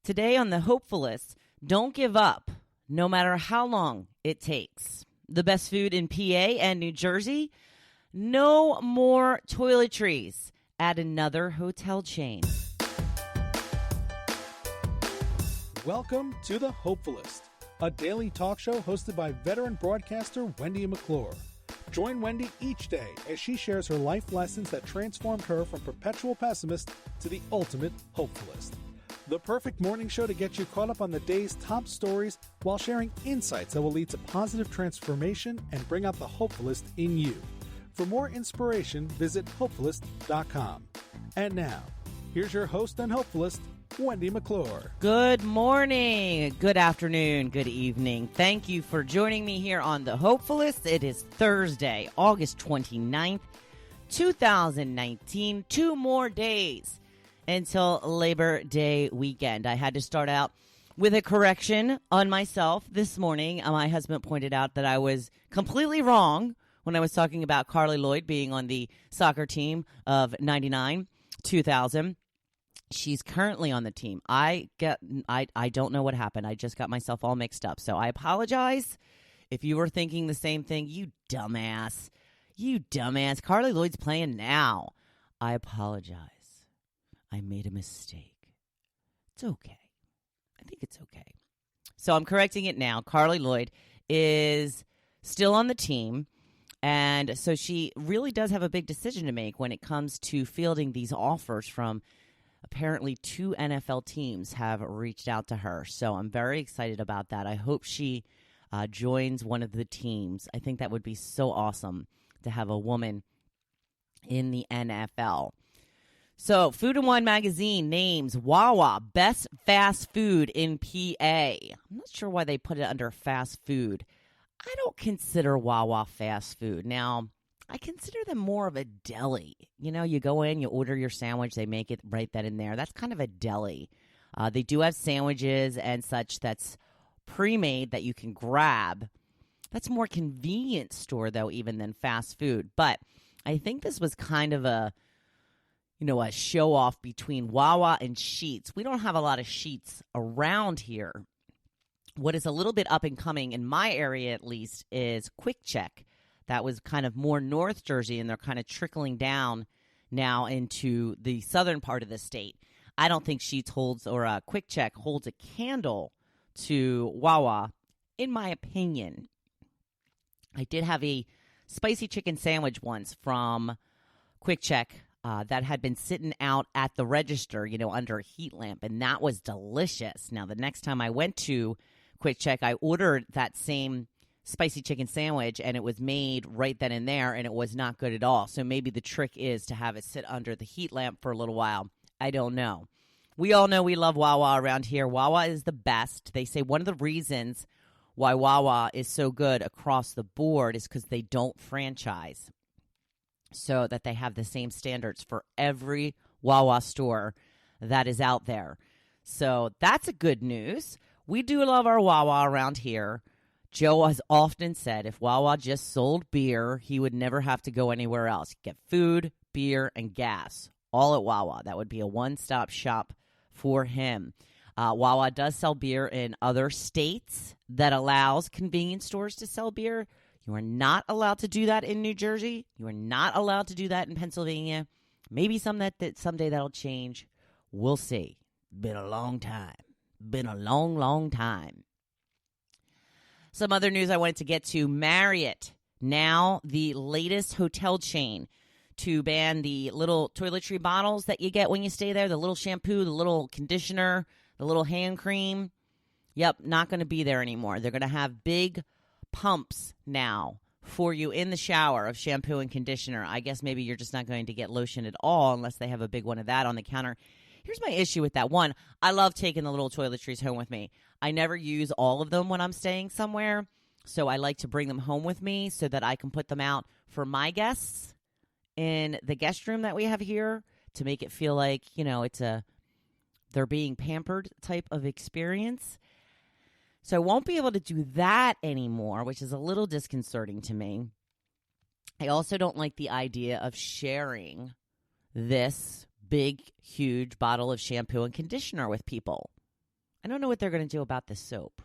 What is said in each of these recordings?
Today on the Hopefulist, don't give up, no matter how long it takes. The best food in PA and New Jersey? No more toiletries at another hotel chain. Welcome to the Hopefulist, a daily talk show hosted by veteran broadcaster Wendy McClure. Join Wendy each day as she shares her life lessons that transformed her from perpetual pessimist to the ultimate hopefulist. The perfect morning show to get you caught up on the day's top stories while sharing insights that will lead to positive transformation and bring out the hopefulist in you. For more inspiration, visit hopefulist.com. And now, here's your host and hopefulist, Wendy McClure. Good morning, good afternoon, good evening. Thank you for joining me here on the Hopefulist. It is Thursday, August 29th, 2019. 2 more days until Labor Day weekend. I had to start out with a correction on myself this morning. My husband pointed out that I was completely wrong when I was talking about Carly Lloyd being on the soccer team of 99, 2000. She's currently on the team. I don't know what happened. I just got myself all mixed up. So I apologize if you were thinking the same thing. You dumbass. You dumbass. Carly Lloyd's playing now. I apologize. I made a mistake. It's okay. I think it's okay. So I'm correcting it now. Carly Lloyd is still on the team. And so she really does have a big decision to make when it comes to fielding these offers from apparently 2 NFL teams have reached out to her. So I'm very excited about that. I hope she joins one of the teams. I think that would be so awesome to have a woman in the NFL. So Food and Wine Magazine names Wawa best fast food in PA. I'm not sure why they put it under fast food. I don't consider Wawa fast food. Now, I consider them more of a deli. You know, you go in, you order your sandwich, they make it right then and there. That's kind of a deli. They do have sandwiches and such that's pre-made that you can grab. That's more convenience store, though, even than fast food. But I think this was kind of a show-off between Wawa and Sheetz. We don't have a lot of Sheetz around here. What is a little bit up and coming, in my area at least, is Quick Check. That was kind of more North Jersey, and they're kind of trickling down now into the southern part of the state. I don't think Sheetz holds, or Quick Check holds a candle to Wawa, in my opinion. I did have a spicy chicken sandwich once from Quick Check that had been sitting out at the register, under a heat lamp, and that was delicious. Now, the next time I went to Quick Check, I ordered that same spicy chicken sandwich, and it was made right then and there, and it was not good at all. So maybe the trick is to have it sit under the heat lamp for a little while. I don't know. We all know we love Wawa around here. Wawa is the best. They say one of the reasons why Wawa is so good across the board is because they don't franchise, so that they have the same standards for every Wawa store that is out there. So that's a good news. We do love our Wawa around here. Joe has often said if Wawa just sold beer, he would never have to go anywhere else. Get food, beer, and gas all at Wawa. That would be a one-stop shop for him. Wawa does sell beer in other states that allows convenience stores to sell beer. You are not allowed to do that in New Jersey. You are not allowed to do that in Pennsylvania. Maybe someday that'll change. We'll see. Been a long time. Been a long, long time. Some other news I wanted to get to. Marriott, now the latest hotel chain to ban the little toiletry bottles that you get when you stay there, the little shampoo, the little conditioner, the little hand cream. Yep, not going to be there anymore. They're going to have big pumps now for you in the shower of shampoo and conditioner. I guess maybe you're just not going to get lotion at all unless they have a big one of that on the counter. Here's my issue with that. One, I love taking the little toiletries home with me. I never use all of them when I'm staying somewhere, so I like to bring them home with me so that I can put them out for my guests in the guest room that we have here to make it feel like, they're being pampered type of experience. So I won't be able to do that anymore, which is a little disconcerting to me. I also don't like the idea of sharing this big, huge bottle of shampoo and conditioner with people. I don't know what they're going to do about the soap.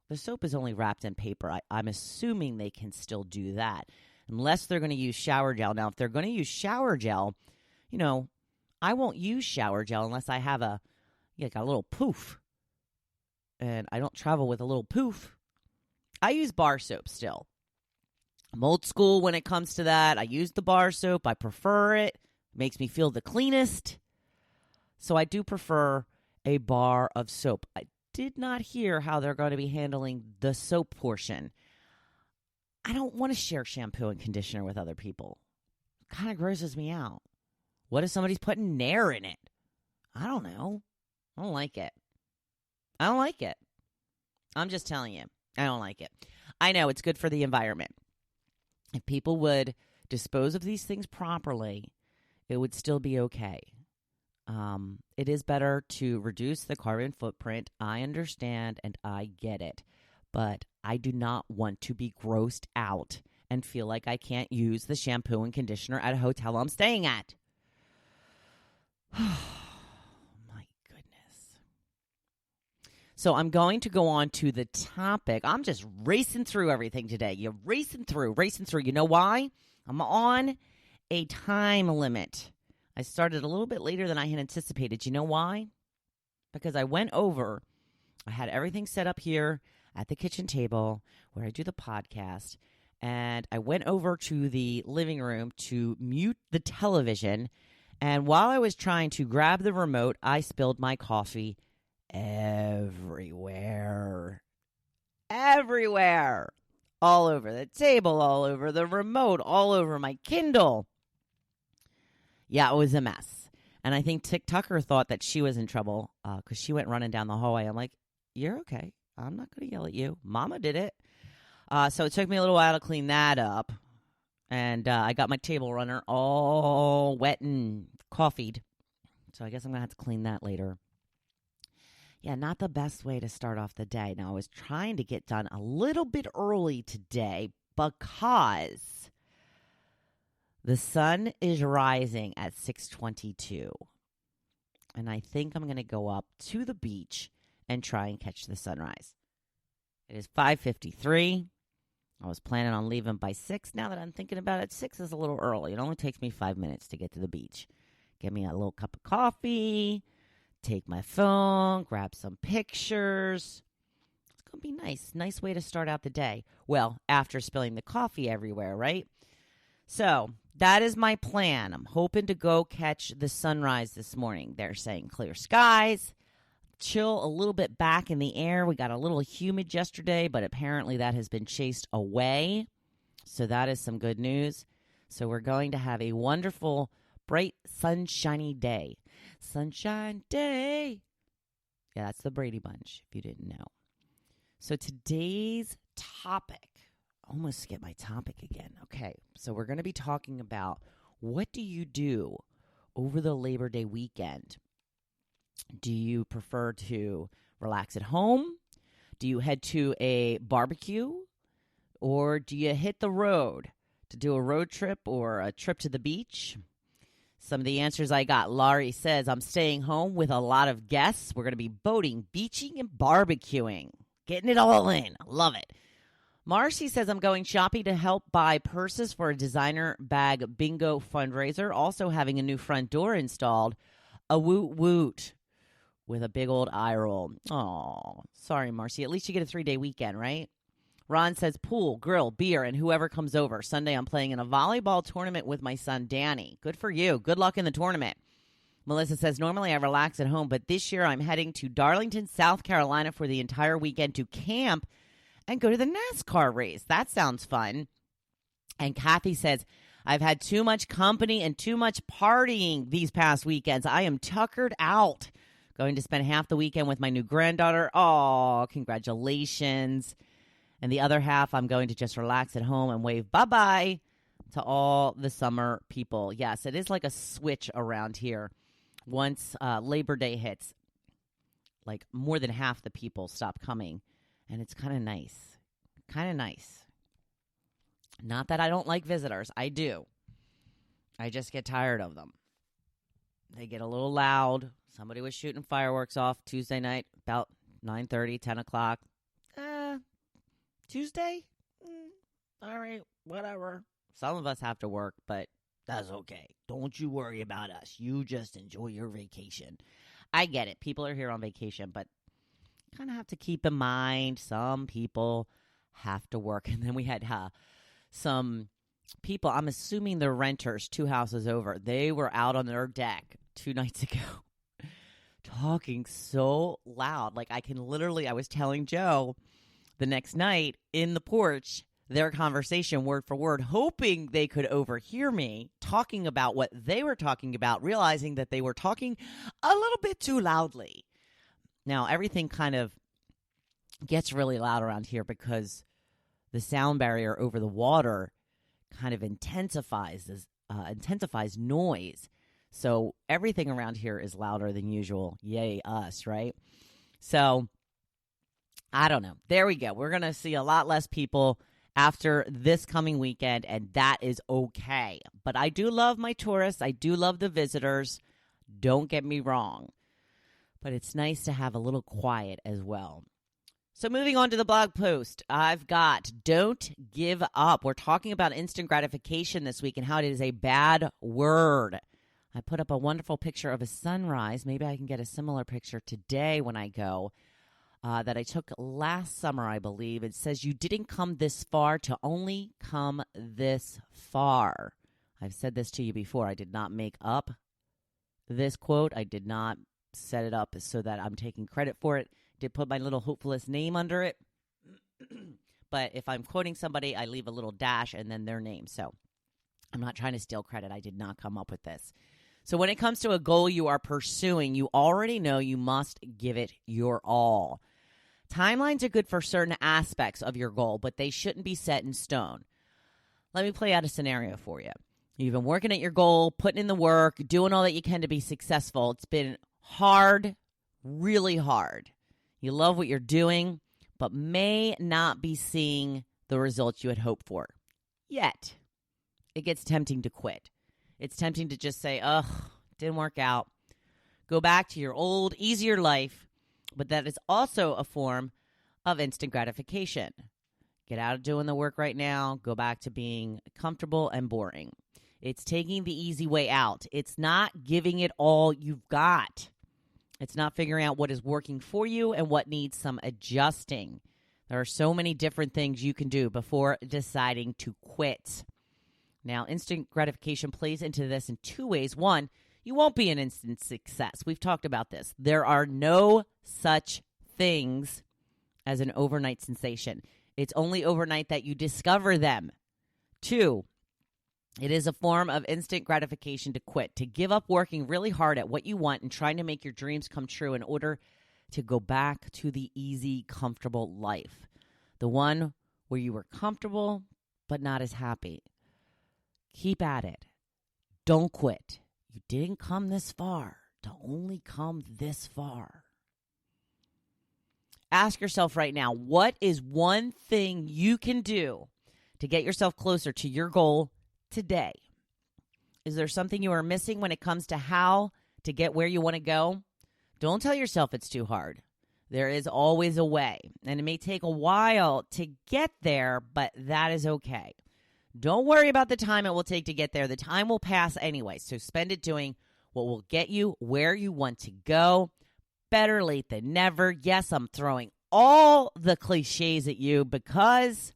The soap is only wrapped in paper. I'm assuming they can still do that unless they're going to use shower gel. Now, if they're going to use shower gel, I won't use shower gel unless I have a little poof. And I don't travel with a little poof. I use bar soap still. I'm old school when it comes to that. I use the bar soap. I prefer it. It makes me feel the cleanest. So I do prefer a bar of soap. I did not hear how they're going to be handling the soap portion. I don't want to share shampoo and conditioner with other people. It kind of grosses me out. What if somebody's putting Nair in it? I don't know. I don't like it. I'm just telling you. I don't like it. I know it's good for the environment. If people would dispose of these things properly, it would still be okay. It is better to reduce the carbon footprint. I understand and I get it. But I do not want to be grossed out and feel like I can't use the shampoo and conditioner at a hotel I'm staying at. My goodness. So I'm going to go on to the topic. I'm just racing through everything today. You're racing through. You know why? I'm on a time limit. I started a little bit later than I had anticipated. You know why? Because I went over. I had everything set up here at the kitchen table where I do the podcast. And I went over to the living room to mute the television. And while I was trying to grab the remote, I spilled my coffee everywhere. All over the table, all over the remote, all over my Kindle. Yeah, it was a mess. And I think Tucker thought that she was in trouble because she went running down the hallway. I'm like, you're okay. I'm not going to yell at you. Mama did it. So it took me a little while to clean that up. And I got my table runner all wet and coffeeed. So I guess I'm going to have to clean that later. Yeah, not the best way to start off the day. Now, I was trying to get done a little bit early today because the sun is rising at 6:22. And I think I'm going to go up to the beach and try and catch the sunrise. It is 5:53. I was planning on leaving by 6. Now that I'm thinking about it, 6 is a little early. It only takes me 5 minutes to get to the beach. Get me a little cup of coffee, take my phone, grab some pictures. It's going to be nice. Nice way to start out the day. Well, after spilling the coffee everywhere, right? So that is my plan. I'm hoping to go catch the sunrise this morning. They're saying clear skies. Chill a little bit back in the air. We got a little humid yesterday, but apparently that has been chased away. So that is some good news. So we're going to have a wonderful, bright, sunshiny day. Sunshine day. Yeah, that's the Brady Bunch, if you didn't know. So today's topic, almost skipped my topic again. Okay, so we're going to be talking about what do you do over the Labor Day weekend? Do you prefer to relax at home? Do you head to a barbecue? Or do you hit the road to do a road trip or a trip to the beach? Some of the answers I got. Laurie says, I'm staying home with a lot of guests. We're going to be boating, beaching, and barbecuing. Getting it all in. I love it. Marcy says, I'm going shopping to help buy purses for a designer bag bingo fundraiser. Also having a new front door installed. A woot woot. With a big old eye roll. Oh, sorry, Marcy. At least you get a 3-day weekend, right? Ron says pool, grill, beer, and whoever comes over. Sunday, I'm playing in a volleyball tournament with my son, Danny. Good for you. Good luck in the tournament. Melissa says, normally I relax at home, but this year I'm heading to Darlington, South Carolina for the entire weekend to camp and go to the NASCAR race. That sounds fun. And Kathy says, I've had too much company and too much partying these past weekends. I am tuckered out. Going to spend half the weekend with my new granddaughter. Oh, congratulations. And the other half, I'm going to just relax at home and wave bye-bye to all the summer people. Yes, it is like a switch around here. Once Labor Day hits, like more than half the people stop coming. And it's kind of nice. Kind of nice. Not that I don't like visitors. I do. I just get tired of them. They get a little loud. Somebody was shooting fireworks off Tuesday night, about 9:30, 10 o'clock. Tuesday? All right, whatever. Some of us have to work, but that's okay. Don't you worry about us. You just enjoy your vacation. I get it. People are here on vacation, but kind of have to keep in mind some people have to work. And then we had some people, I'm assuming they're renters, 2 houses over. They were out on their deck 2 nights ago talking so loud. Like I was telling Joe the next night in the porch, their conversation word for word, hoping they could overhear me talking about what they were talking about, realizing that they were talking a little bit too loudly. Now, everything kind of gets really loud around here because the sound barrier over the water kind of intensifies noise. So everything around here is louder than usual. Yay, us, right? So I don't know. There we go. We're going to see a lot less people after this coming weekend, and that is okay. But I do love my tourists. I do love the visitors. Don't get me wrong. But it's nice to have a little quiet as well. So moving on to the blog post, I've got don't give up. We're talking about instant gratification this week and how it is a bad word. I put up a wonderful picture of a sunrise. Maybe I can get a similar picture today when I go. That I took last summer, I believe. It says, you didn't come this far to only come this far. I've said this to you before. I did not make up this quote. I did not set it up so that I'm taking credit for it. Did put my little Hopefulist name under it. But if I'm quoting somebody, I leave a little dash and then their name. So I'm not trying to steal credit. I did not come up with this. So when it comes to a goal you are pursuing, you already know you must give it your all. Timelines are good for certain aspects of your goal, but they shouldn't be set in stone. Let me play out a scenario for you. You've been working at your goal, putting in the work, doing all that you can to be successful. It's been hard, really hard. You love what you're doing, but may not be seeing the results you had hoped for yet. It gets tempting to quit. It's tempting to just say, ugh, didn't work out. Go back to your old, easier life. But that is also a form of instant gratification. Get out of doing the work right now. Go back to being comfortable and boring. It's taking the easy way out. It's not giving it all you've got. It's not figuring out what is working for you and what needs some adjusting. There are so many different things you can do before deciding to quit. Now, instant gratification plays into this in 2 ways. One, you won't be an instant success. We've talked about this. There are no such things as an overnight sensation. It's only overnight that you discover them. 2, it is a form of instant gratification to quit, to give up working really hard at what you want and trying to make your dreams come true in order to go back to the easy, comfortable life. The one where you were comfortable but not as happy. Keep at it. Don't quit. You didn't come this far to only come this far. Ask yourself right now, what is one thing you can do to get yourself closer to your goal today? Is there something you are missing when it comes to how to get where you want to go? Don't tell yourself it's too hard. There is always a way, and it may take a while to get there, but that is okay. Don't worry about the time it will take to get there. The time will pass anyway, so spend it doing what will get you where you want to go. Better late than never. Yes, I'm throwing all the cliches at you because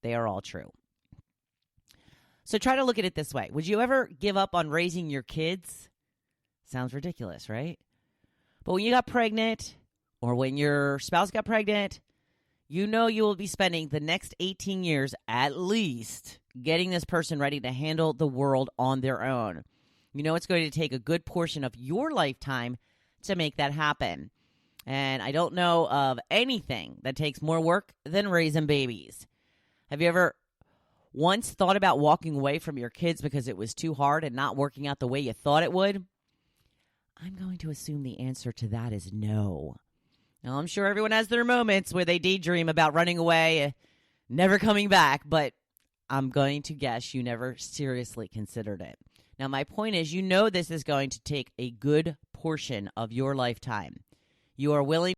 they are all true. So try to look at it this way. Would you ever give up on raising your kids? Sounds ridiculous, right? But when you got pregnant or when your spouse got pregnant, you know you will be spending the next 18 years at least getting this person ready to handle the world on their own. You know it's going to take a good portion of your lifetime to make that happen. And I don't know of anything that takes more work than raising babies. Have you ever once thought about walking away from your kids because it was too hard and not working out the way you thought it would? I'm going to assume the answer to that is no. Now, I'm sure everyone has their moments where they daydream about running away, never coming back, but I'm going to guess you never seriously considered it. Now, my point is, you know this is going to take a good portion of your lifetime. You are willing